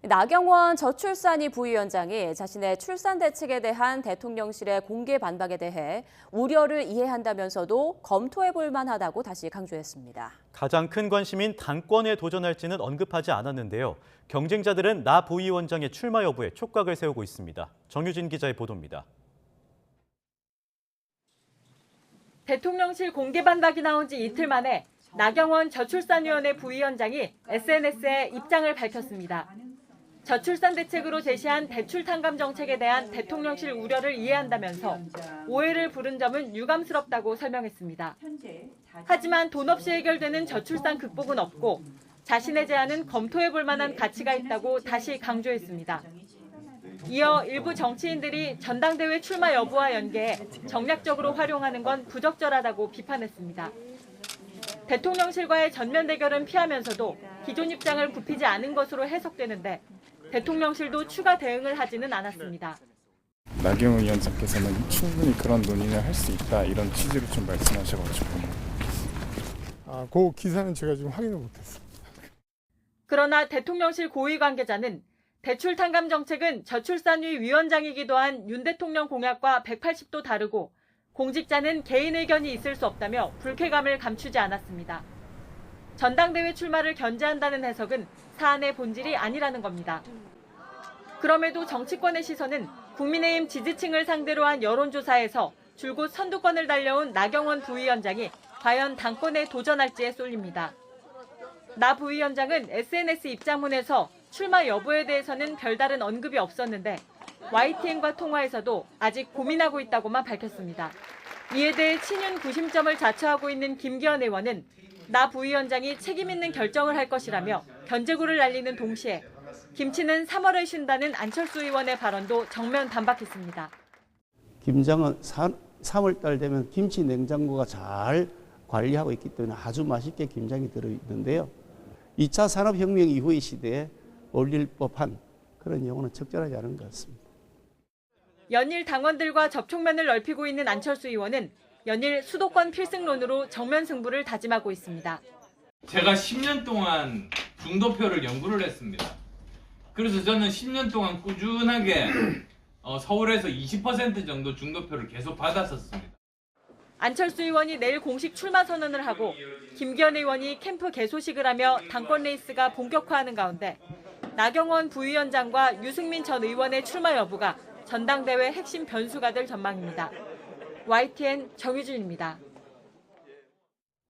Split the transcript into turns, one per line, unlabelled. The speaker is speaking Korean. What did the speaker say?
나경원 저출산위 부위원장이 자신의 출산 대책에 대한 대통령실의 공개 반박에 대해 우려를 이해한다면서도 검토해 볼 만하다고 다시 강조했습니다.
가장 큰 관심인 당권에 도전할지는 언급하지 않았는데요. 경쟁자들은 나 부위원장의 출마 여부에 촉각을 세우고 있습니다. 정유진 기자의 보도입니다.
대통령실 공개 반박이 나온 지 이틀 만에 나경원 저출산위원회 부위원장이 SNS에 입장을 밝혔습니다. 저출산 대책으로 제시한 대출 탕감 정책에 대한 대통령실 우려를 이해한다면서 오해를 부른 점은 유감스럽다고 설명했습니다. 하지만 돈 없이 해결되는 저출산 극복은 없고 자신의 제안은 검토해 볼 만한 가치가 있다고 다시 강조했습니다. 이어 일부 정치인들이 전당대회 출마 여부와 연계해 정략적으로 활용하는 건 부적절하다고 비판했습니다. 대통령실과의 전면 대결은 피하면서도 기존 입장을 굽히지 않은 것으로 해석되는데 대통령실도 추가 대응을 하지는 않았습니다.
나경원 위원장께서는 충분히 그런 논의를 할 수 있다 이런 취지로 좀 말씀하셔가지고.
그 기사는 제가 지금 확인을 못했습니다.
그러나 대통령실 고위 관계자는 대출 탕감 정책은 저출산위 위원장이기도 한 윤 대통령 공약과 180도 다르고 공직자는 개인 의견이 있을 수 없다며 불쾌감을 감추지 않았습니다. 전당대회 출마를 견제한다는 해석은 사안의 본질이 아니라는 겁니다. 그럼에도 정치권의 시선은 국민의힘 지지층을 상대로 한 여론조사에서 줄곧 선두권을 달려온 나경원 부위원장이 과연 당권에 도전할지에 쏠립니다. 나 부위원장은 SNS 입장문에서 출마 여부에 대해서는 별다른 언급이 없었는데 YTN과 통화에서도 아직 고민하고 있다고만 밝혔습니다. 이에 대해 친윤 구심점을 자처하고 있는 김기현 의원은 나 부위원장이 책임 있는 결정을 할 것이라며 견제구를 날리는 동시에 김치는 3월에 쉰다는 안철수 의원의 발언도 정면 반박했습니다.
김장은 3월 달 되면 김치 냉장고가 잘 관리하고 있기 때문에 아주 맛있게 김장이 들어있는데요. 2차 산업혁명 이후의 시대에 어울릴 법한 그런 용어는 적절하지 않은 것 같습니다.
연일 당원들과 접촉면을 넓히고 있는 안철수 의원은 연일 수도권 필승론으로 정면 승부를 다짐하고 있습니다.
제가 10년 동안 중도표를 연구를 했습니다. 그래서 저는 10년 동안 꾸준하게 서울에서 20% 정도 중도표를 계속 받았었습니다.
안철수 의원이 내일 공식 출마 선언을 하고 김기현 의원이 캠프 개소식을 하며 당권 레이스가 본격화하는 가운데 나경원 부위원장과 유승민 전 의원의 출마 여부가 전당대회 핵심 변수가 될 전망입니다. YTN 정유진입니다.